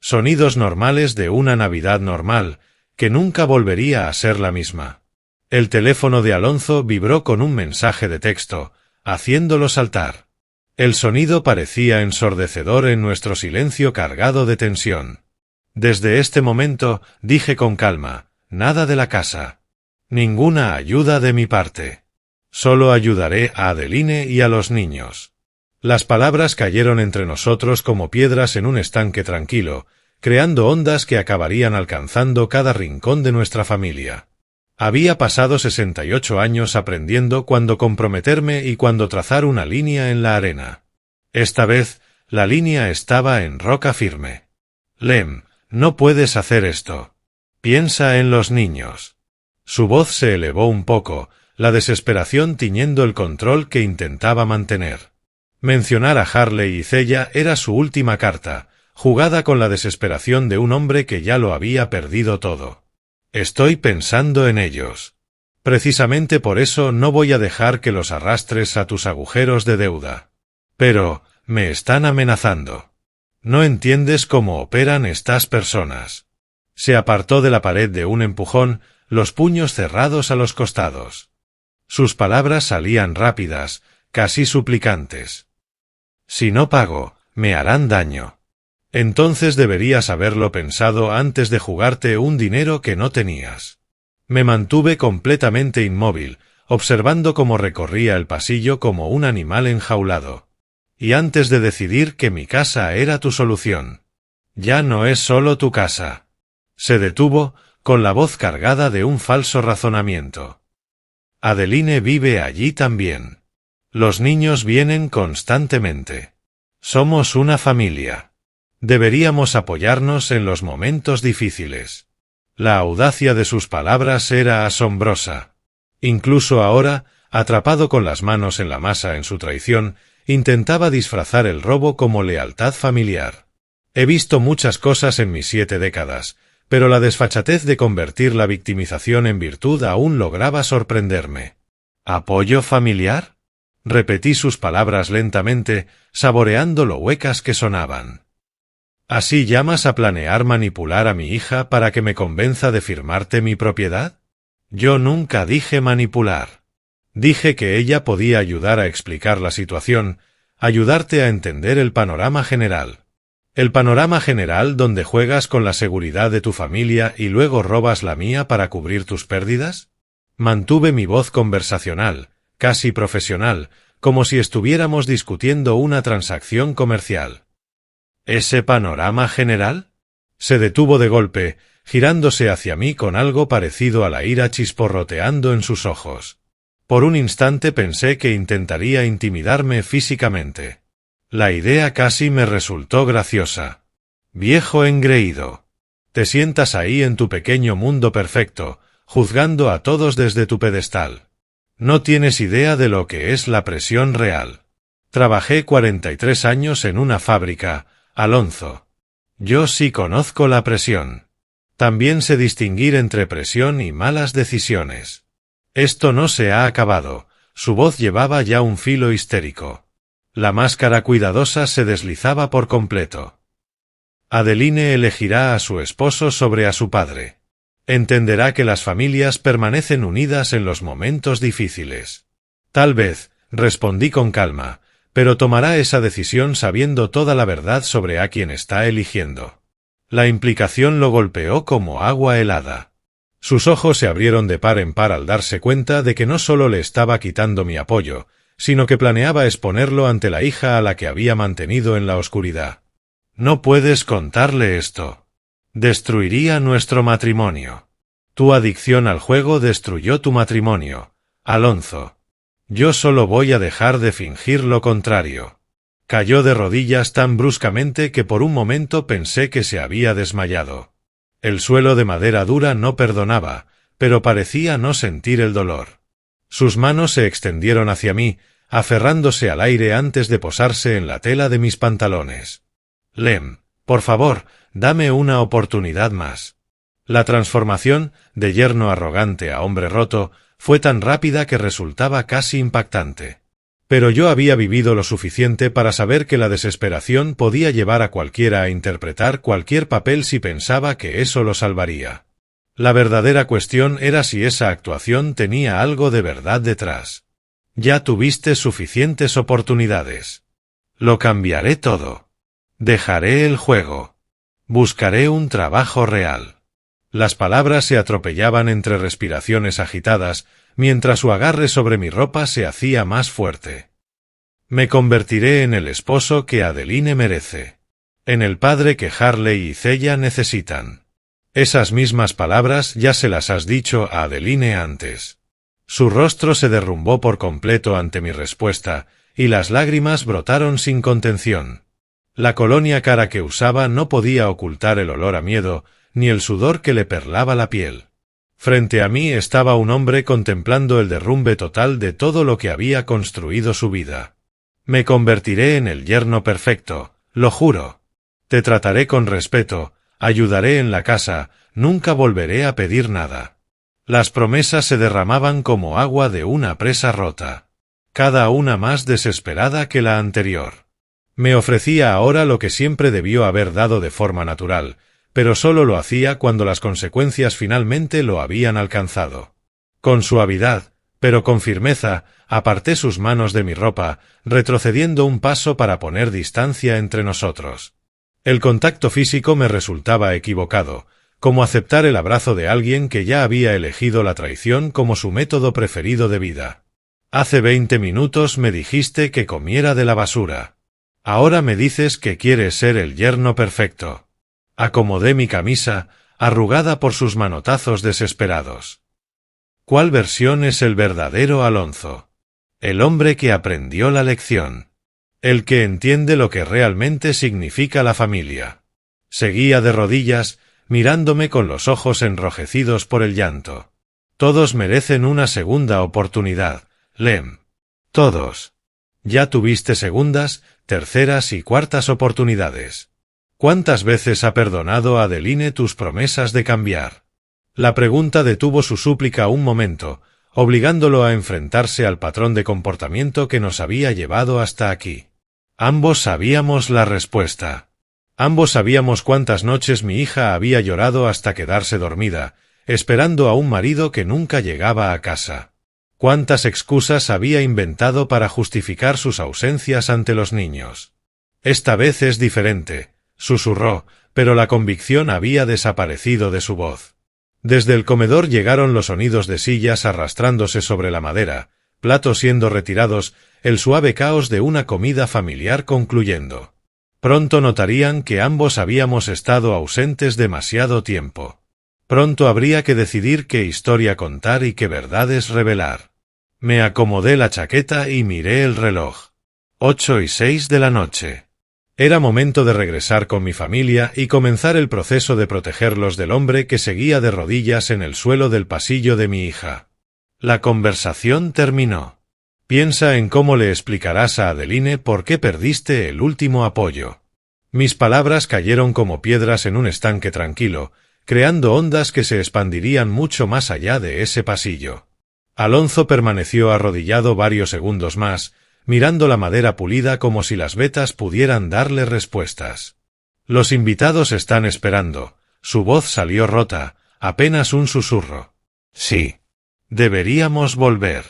Sonidos normales de una Navidad normal, que nunca volvería a ser la misma. El teléfono de Alonso vibró con un mensaje de texto, haciéndolo saltar. El sonido parecía ensordecedor en nuestro silencio cargado de tensión. Desde este momento, dije con calma, nada de la casa. Ninguna ayuda de mi parte. Solo ayudaré a Adeline y a los niños. Las palabras cayeron entre nosotros como piedras en un estanque tranquilo, creando ondas que acabarían alcanzando cada rincón de nuestra familia. Había pasado 68 años aprendiendo cuándo comprometerme y cuándo trazar una línea en la arena. Esta vez, la línea estaba en roca firme. Lem, no puedes hacer esto. Piensa en los niños. Su voz se elevó un poco, la desesperación tiñendo el control que intentaba mantener. Mencionar a Harley y Cella era su última carta, jugada con la desesperación de un hombre que ya lo había perdido todo. Estoy pensando en ellos. Precisamente por eso no voy a dejar que los arrastres a tus agujeros de deuda. Pero, me están amenazando. No entiendes cómo operan estas personas. Se apartó de la pared de un empujón, los puños cerrados a los costados. Sus palabras salían rápidas, casi suplicantes. Si no pago, me harán daño. Entonces deberías haberlo pensado antes de jugarte un dinero que no tenías. Me mantuve completamente inmóvil, observando cómo recorría el pasillo como un animal enjaulado. Y antes de decidir que mi casa era tu solución. Ya no es solo tu casa. Se detuvo, con la voz cargada de un falso razonamiento. Adeline vive allí también. Los niños vienen constantemente. Somos una familia. Deberíamos apoyarnos en los momentos difíciles. La audacia de sus palabras era asombrosa. Incluso ahora, atrapado con las manos en la masa en su traición, intentaba disfrazar el robo como lealtad familiar. He visto muchas cosas en mis 7 décadas, pero la desfachatez de convertir la victimización en virtud aún lograba sorprenderme. ¿Apoyo familiar? Repetí sus palabras lentamente, saboreando lo huecas que sonaban. ¿Así llamas a planear manipular a mi hija para que me convenza de firmarte mi propiedad? Yo nunca dije manipular. Dije que ella podía ayudar a explicar la situación, ayudarte a entender el panorama general. El panorama general donde juegas con la seguridad de tu familia y luego robas la mía para cubrir tus pérdidas. Mantuve mi voz conversacional, casi profesional, como si estuviéramos discutiendo una transacción comercial. ¿Ese panorama general? Se detuvo de golpe, girándose hacia mí con algo parecido a la ira chisporroteando en sus ojos. Por un instante pensé que intentaría intimidarme físicamente. La idea casi me resultó graciosa. Viejo engreído. Te sientas ahí en tu pequeño mundo perfecto, juzgando a todos desde tu pedestal. No tienes idea de lo que es la presión real. Trabajé 43 años en una fábrica, Alonso. Yo sí conozco la presión. También sé distinguir entre presión y malas decisiones. Esto no se ha acabado. Su voz llevaba ya un filo histérico. La máscara cuidadosa se deslizaba por completo. Adeline elegirá a su esposo sobre a su padre. Entenderá que las familias permanecen unidas en los momentos difíciles. Tal vez, respondí con calma, pero tomará esa decisión sabiendo toda la verdad sobre a quien está eligiendo. La implicación lo golpeó como agua helada. Sus ojos se abrieron de par en par al darse cuenta de que no solo le estaba quitando mi apoyo, sino que planeaba exponerlo ante la hija a la que había mantenido en la oscuridad. No puedes contarle esto. Destruiría nuestro matrimonio. Tu adicción al juego destruyó tu matrimonio, Alonso. Yo solo voy a dejar de fingir lo contrario. Cayó de rodillas tan bruscamente que por un momento pensé que se había desmayado. El suelo de madera dura no perdonaba, pero parecía no sentir el dolor. Sus manos se extendieron hacia mí, aferrándose al aire antes de posarse en la tela de mis pantalones. Lem, por favor, dame una oportunidad más. La transformación, de yerno arrogante a hombre roto, fue tan rápida que resultaba casi impactante. Pero yo había vivido lo suficiente para saber que la desesperación podía llevar a cualquiera a interpretar cualquier papel si pensaba que eso lo salvaría. La verdadera cuestión era si esa actuación tenía algo de verdad detrás. Ya tuviste suficientes oportunidades. Lo cambiaré todo. Dejaré el juego. Buscaré un trabajo real. Las palabras se atropellaban entre respiraciones agitadas, mientras su agarre sobre mi ropa se hacía más fuerte. Me convertiré en el esposo que Adeline merece. En el padre que Harley y Cella necesitan. Esas mismas palabras ya se las has dicho a Adeline antes. Su rostro se derrumbó por completo ante mi respuesta, y las lágrimas brotaron sin contención. La colonia cara que usaba no podía ocultar el olor a miedo, ni el sudor que le perlaba la piel. Frente a mí estaba un hombre contemplando el derrumbe total de todo lo que había construido su vida. Me convertiré en el yerno perfecto, lo juro. Te trataré con respeto, ayudaré en la casa, nunca volveré a pedir nada. Las promesas se derramaban como agua de una presa rota, cada una más desesperada que la anterior. Me ofrecía ahora lo que siempre debió haber dado de forma natural, pero solo lo hacía cuando las consecuencias finalmente lo habían alcanzado. Con suavidad, pero con firmeza, aparté sus manos de mi ropa, retrocediendo un paso para poner distancia entre nosotros. El contacto físico me resultaba equivocado, como aceptar el abrazo de alguien que ya había elegido la traición como su método preferido de vida. Hace 20 minutos me dijiste que comiera de la basura. Ahora me dices que quieres ser el yerno perfecto. Acomodé mi camisa, arrugada por sus manotazos desesperados. ¿Cuál versión es el verdadero Alonso? El hombre que aprendió la lección. El que entiende lo que realmente significa la familia. Seguía de rodillas, mirándome con los ojos enrojecidos por el llanto. Todos merecen una segunda oportunidad, Lem. Todos. Ya tuviste segundas, terceras y cuartas oportunidades. ¿Cuántas veces ha perdonado Adeline tus promesas de cambiar? La pregunta detuvo su súplica un momento, obligándolo a enfrentarse al patrón de comportamiento que nos había llevado hasta aquí. Ambos sabíamos la respuesta. Ambos sabíamos cuántas noches mi hija había llorado hasta quedarse dormida, esperando a un marido que nunca llegaba a casa. Cuántas excusas había inventado para justificar sus ausencias ante los niños. Esta vez es diferente, susurró, pero la convicción había desaparecido de su voz. Desde el comedor llegaron los sonidos de sillas arrastrándose sobre la madera, platos siendo retirados, el suave caos de una comida familiar concluyendo. Pronto notarían que ambos habíamos estado ausentes demasiado tiempo. Pronto habría que decidir qué historia contar y qué verdades revelar. Me acomodé la chaqueta y miré el reloj. 8:06 de la noche. Era momento de regresar con mi familia y comenzar el proceso de protegerlos del hombre que seguía de rodillas en el suelo del pasillo de mi hija. La conversación terminó. Piensa en cómo le explicarás a Adeline por qué perdiste el último apoyo. Mis palabras cayeron como piedras en un estanque tranquilo, creando ondas que se expandirían mucho más allá de ese pasillo. Alonso permaneció arrodillado varios segundos más, mirando la madera pulida como si las vetas pudieran darle respuestas. Los invitados están esperando. Su voz salió rota, apenas un susurro. Sí. Deberíamos volver.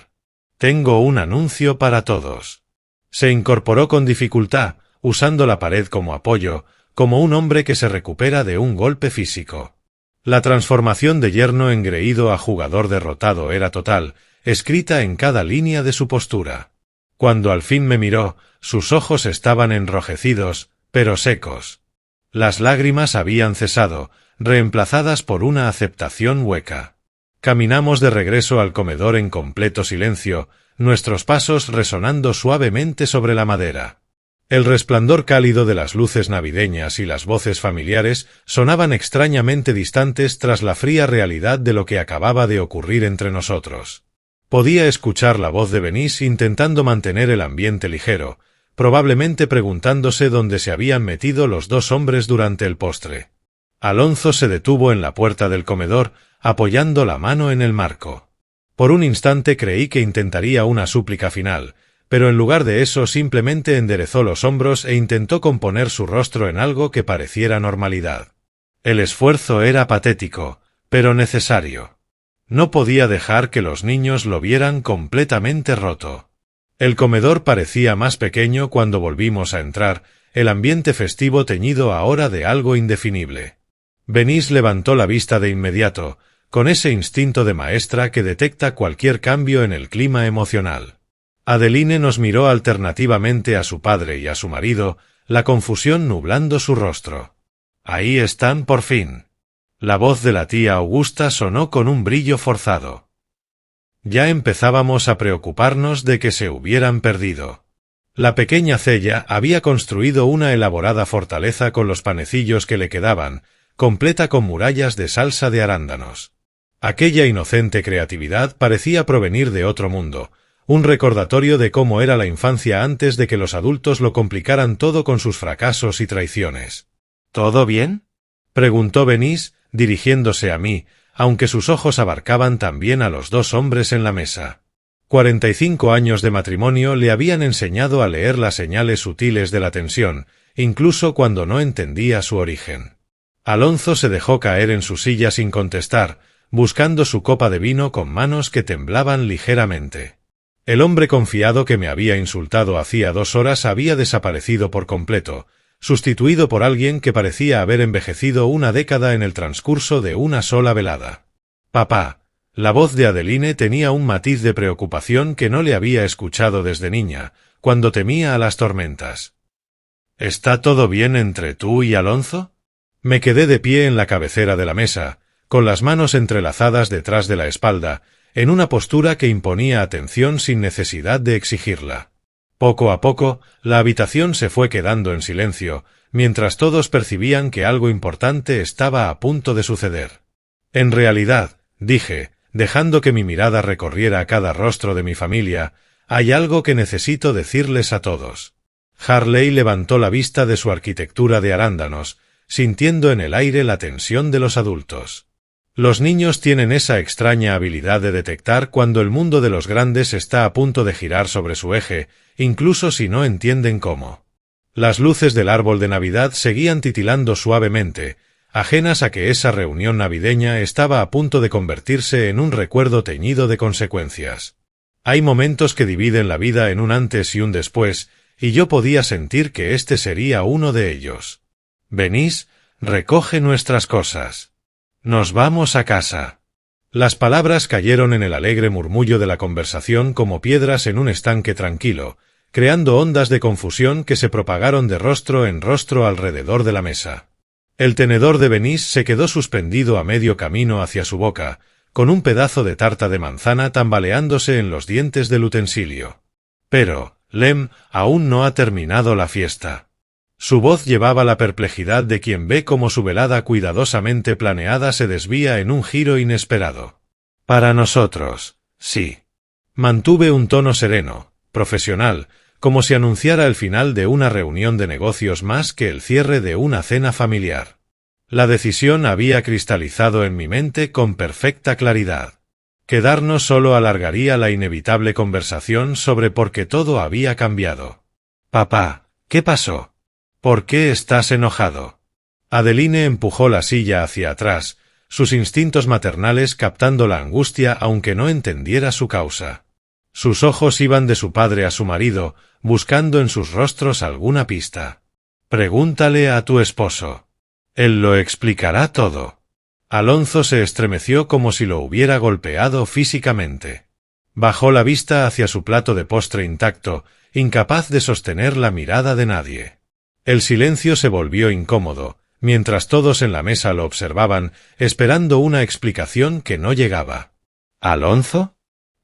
Tengo un anuncio para todos. Se incorporó con dificultad, usando la pared como apoyo, como un hombre que se recupera de un golpe físico. La transformación de yerno engreído a jugador derrotado era total, escrita en cada línea de su postura. Cuando al fin me miró, sus ojos estaban enrojecidos, pero secos. Las lágrimas habían cesado, reemplazadas por una aceptación hueca. Caminamos de regreso al comedor en completo silencio, nuestros pasos resonando suavemente sobre la madera. El resplandor cálido de las luces navideñas y las voces familiares sonaban extrañamente distantes tras la fría realidad de lo que acababa de ocurrir entre nosotros. Podía escuchar la voz de Benís intentando mantener el ambiente ligero, probablemente preguntándose dónde se habían metido los dos hombres durante el postre. Alonso se detuvo en la puerta del comedor, apoyando la mano en el marco. Por un instante creí que intentaría una súplica final, pero en lugar de eso simplemente enderezó los hombros e intentó componer su rostro en algo que pareciera normalidad. El esfuerzo era patético, pero necesario. No podía dejar que los niños lo vieran completamente roto. El comedor parecía más pequeño cuando volvimos a entrar, el ambiente festivo teñido ahora de algo indefinible. Benís levantó la vista de inmediato, con ese instinto de maestra que detecta cualquier cambio en el clima emocional. Adeline nos miró alternativamente a su padre y a su marido, la confusión nublando su rostro. «Ahí están por fin». La voz de la tía Augusta sonó con un brillo forzado. Ya empezábamos a preocuparnos de que se hubieran perdido. La pequeña Cella había construido una elaborada fortaleza con los panecillos que le quedaban, completa con murallas de salsa de arándanos. Aquella inocente creatividad parecía provenir de otro mundo, un recordatorio de cómo era la infancia antes de que los adultos lo complicaran todo con sus fracasos y traiciones. «¿Todo bien?», preguntó Benís, dirigiéndose a mí, aunque sus ojos abarcaban también a los dos hombres en la mesa. 45 años de matrimonio le habían enseñado a leer las señales sutiles de la tensión, incluso cuando no entendía su origen. Alonso se dejó caer en su silla sin contestar, buscando su copa de vino con manos que temblaban ligeramente. El hombre confiado que me había insultado hacía 2 horas había desaparecido por completo, sustituido por alguien que parecía haber envejecido una década en el transcurso de una sola velada. «Papá». La voz de Adeline tenía un matiz de preocupación que no le había escuchado desde niña, cuando temía a las tormentas. «¿Está todo bien entre tú y Alonso?». Me quedé de pie en la cabecera de la mesa, con las manos entrelazadas detrás de la espalda, en una postura que imponía atención sin necesidad de exigirla. Poco a poco, la habitación se fue quedando en silencio, mientras todos percibían que algo importante estaba a punto de suceder. «En realidad», dije, dejando que mi mirada recorriera cada rostro de mi familia, «hay algo que necesito decirles a todos». Harley levantó la vista de su arquitectura de arándanos, sintiendo en el aire la tensión de los adultos. Los niños tienen esa extraña habilidad de detectar cuando el mundo de los grandes está a punto de girar sobre su eje, incluso si no entienden cómo. Las luces del árbol de Navidad seguían titilando suavemente, ajenas a que esa reunión navideña estaba a punto de convertirse en un recuerdo teñido de consecuencias. Hay momentos que dividen la vida en un antes y un después, y yo podía sentir que este sería uno de ellos. Venís, recoge nuestras cosas. Nos vamos a casa. Las palabras cayeron en el alegre murmullo de la conversación como piedras en un estanque tranquilo, creando ondas de confusión que se propagaron de rostro en rostro alrededor de la mesa. El tenedor de Venís se quedó suspendido a medio camino hacia su boca, con un pedazo de tarta de manzana tambaleándose en los dientes del utensilio. Pero, Lem, aún no ha terminado la fiesta. Su voz llevaba la perplejidad de quien ve cómo su velada cuidadosamente planeada se desvía en un giro inesperado. Para nosotros, sí. Mantuve un tono sereno, profesional, como si anunciara el final de una reunión de negocios más que el cierre de una cena familiar. La decisión había cristalizado en mi mente con perfecta claridad. Quedarnos solo alargaría la inevitable conversación sobre por qué todo había cambiado. Papá, ¿qué pasó? ¿Por qué estás enojado? Adeline empujó la silla hacia atrás, sus instintos maternales captando la angustia aunque no entendiera su causa. Sus ojos iban de su padre a su marido, buscando en sus rostros alguna pista. Pregúntale a tu esposo. Él lo explicará todo. Alonso se estremeció como si lo hubiera golpeado físicamente. Bajó la vista hacia su plato de postre intacto, incapaz de sostener la mirada de nadie. El silencio se volvió incómodo, mientras todos en la mesa lo observaban, esperando una explicación que no llegaba. ¿Alonso?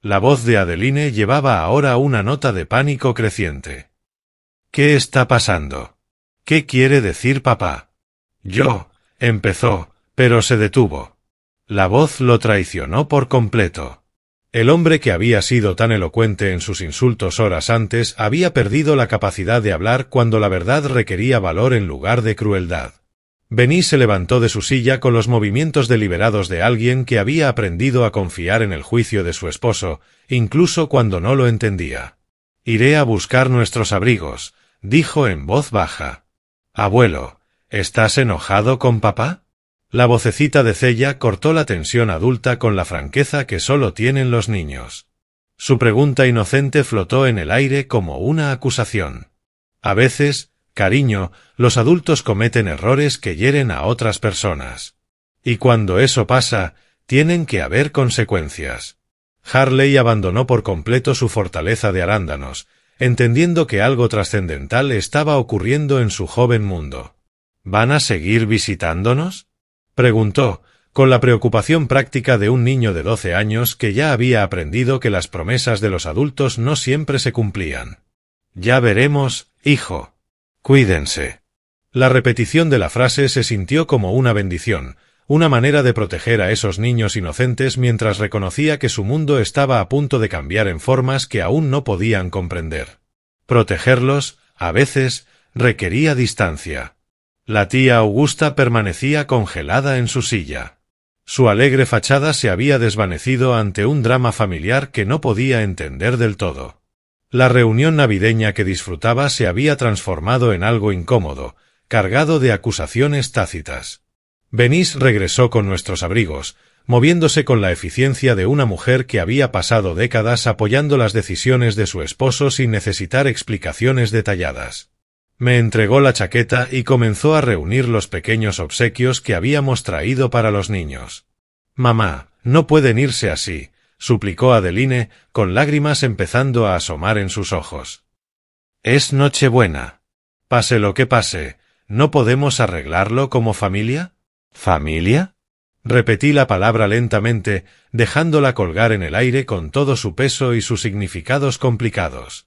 La voz de Adeline llevaba ahora una nota de pánico creciente. ¿Qué está pasando? ¿Qué quiere decir papá? Empezó, pero se detuvo. La voz lo traicionó por completo. El hombre que había sido tan elocuente en sus insultos horas antes había perdido la capacidad de hablar cuando la verdad requería valor en lugar de crueldad. Venís se levantó de su silla con los movimientos deliberados de alguien que había aprendido a confiar en el juicio de su esposo, incluso cuando no lo entendía. «Iré a buscar nuestros abrigos», dijo en voz baja. «Abuelo, ¿estás enojado con papá?» La vocecita de Cella cortó la tensión adulta con la franqueza que solo tienen los niños. Su pregunta inocente flotó en el aire como una acusación. A veces, cariño, los adultos cometen errores que hieren a otras personas. Y cuando eso pasa, tienen que haber consecuencias. Harley abandonó por completo su fortaleza de arándanos, entendiendo que algo trascendental estaba ocurriendo en su joven mundo. ¿Van a seguir visitándonos?, preguntó, con la preocupación práctica de un niño de 12 años que ya había aprendido que las promesas de los adultos no siempre se cumplían. «Ya veremos, hijo. Cuídense». La repetición de la frase se sintió como una bendición, una manera de proteger a esos niños inocentes mientras reconocía que su mundo estaba a punto de cambiar en formas que aún no podían comprender. Protegerlos, a veces, requería distancia. La tía Augusta permanecía congelada en su silla. Su alegre fachada se había desvanecido ante un drama familiar que no podía entender del todo. La reunión navideña que disfrutaba se había transformado en algo incómodo, cargado de acusaciones tácitas. Venís regresó con nuestros abrigos, moviéndose con la eficiencia de una mujer que había pasado décadas apoyando las decisiones de su esposo sin necesitar explicaciones detalladas. Me entregó la chaqueta y comenzó a reunir los pequeños obsequios que habíamos traído para los niños. «Mamá, no pueden irse así», suplicó Adeline, con lágrimas empezando a asomar en sus ojos. «Es Nochebuena. Pase lo que pase, ¿no podemos arreglarlo como familia?» «¿Familia?», repetí la palabra lentamente, dejándola colgar en el aire con todo su peso y sus significados complicados.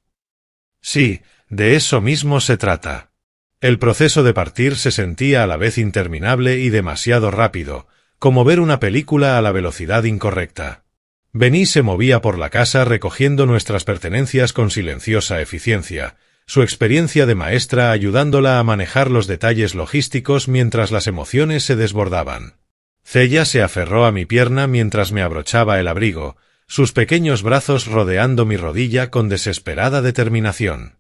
«Sí, de eso mismo se trata». El proceso de partir se sentía a la vez interminable y demasiado rápido, como ver una película a la velocidad incorrecta. Benny se movía por la casa recogiendo nuestras pertenencias con silenciosa eficiencia, su experiencia de maestra ayudándola a manejar los detalles logísticos mientras las emociones se desbordaban. Cella se aferró a mi pierna mientras me abrochaba el abrigo, sus pequeños brazos rodeando mi rodilla con desesperada determinación.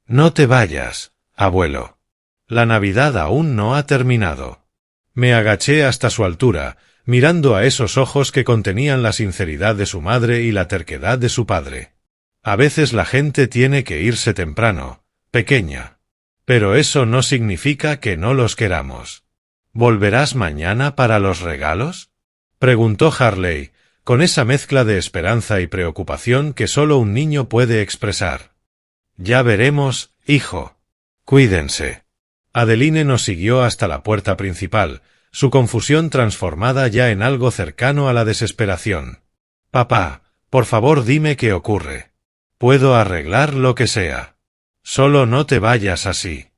«No te vayas, abuelo. La Navidad aún no ha terminado». Me agaché hasta su altura, mirando a esos ojos que contenían la sinceridad de su madre y la terquedad de su padre. A veces la gente tiene que irse temprano, pequeña. Pero eso no significa que no los queramos. ¿Volverás mañana para los regalos?, preguntó Harley, con esa mezcla de esperanza y preocupación que solo un niño puede expresar. Ya veremos, hijo. Cuídense. Adeline nos siguió hasta la puerta principal, su confusión transformada ya en algo cercano a la desesperación. Papá, por favor dime qué ocurre. Puedo arreglar lo que sea. Solo no te vayas así.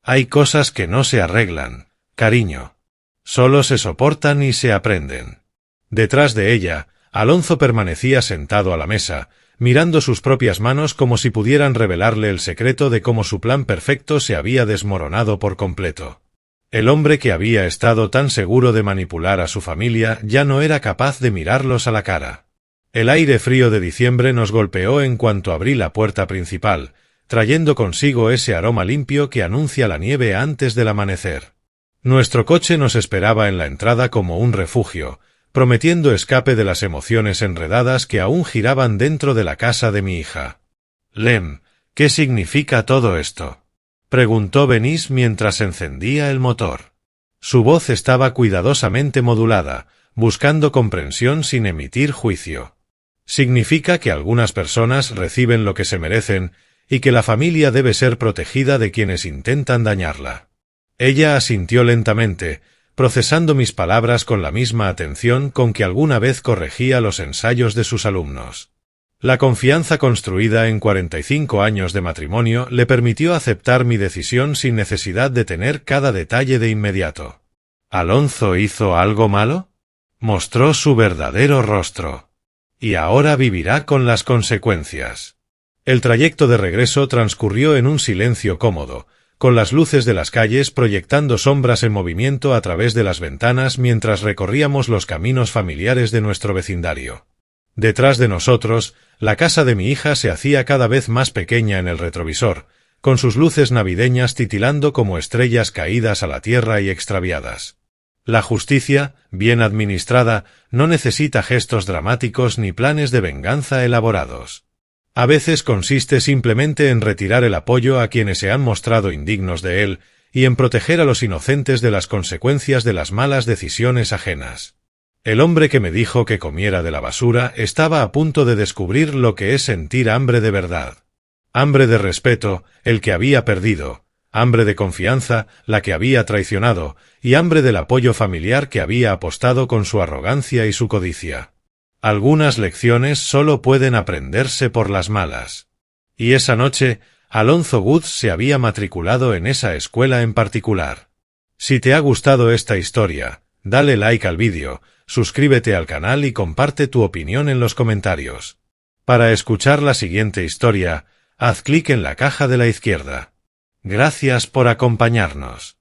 Hay cosas que no se arreglan, cariño. Solo se soportan y se aprenden. Detrás de ella, Alonso permanecía sentado a la mesa, mirando sus propias manos como si pudieran revelarle el secreto de cómo su plan perfecto se había desmoronado por completo. El hombre que había estado tan seguro de manipular a su familia ya no era capaz de mirarlos a la cara. El aire frío de diciembre nos golpeó en cuanto abrí la puerta principal, trayendo consigo ese aroma limpio que anuncia la nieve antes del amanecer. Nuestro coche nos esperaba en la entrada como un refugio, prometiendo escape de las emociones enredadas que aún giraban dentro de la casa de mi hija. Lem, ¿qué significa todo esto?, preguntó Benis mientras encendía el motor. Su voz estaba cuidadosamente modulada, buscando comprensión sin emitir juicio. Significa que algunas personas reciben lo que se merecen y que la familia debe ser protegida de quienes intentan dañarla. Ella asintió lentamente, procesando mis palabras con la misma atención con que alguna vez corregía los ensayos de sus alumnos. La confianza construida en 45 años de matrimonio le permitió aceptar mi decisión sin necesidad de tener cada detalle de inmediato. ¿Alonso hizo algo malo? Mostró su verdadero rostro. Y ahora vivirá con las consecuencias. El trayecto de regreso transcurrió en un silencio cómodo, con las luces de las calles proyectando sombras en movimiento a través de las ventanas mientras recorríamos los caminos familiares de nuestro vecindario. Detrás de nosotros, la casa de mi hija se hacía cada vez más pequeña en el retrovisor, con sus luces navideñas titilando como estrellas caídas a la tierra y extraviadas. La justicia, bien administrada, no necesita gestos dramáticos ni planes de venganza elaborados. A veces consiste simplemente en retirar el apoyo a quienes se han mostrado indignos de él y en proteger a los inocentes de las consecuencias de las malas decisiones ajenas. El hombre que me dijo que comiera de la basura estaba a punto de descubrir lo que es sentir hambre de verdad. Hambre de respeto, el que había perdido, hambre de confianza, la que había traicionado, y hambre del apoyo familiar que había apostado con su arrogancia y su codicia. Algunas lecciones solo pueden aprenderse por las malas. Y esa noche, Alonso Woods se había matriculado en esa escuela en particular. Si te ha gustado esta historia, dale like al vídeo, suscríbete al canal y comparte tu opinión en los comentarios. Para escuchar la siguiente historia, haz clic en la caja de la izquierda. Gracias por acompañarnos.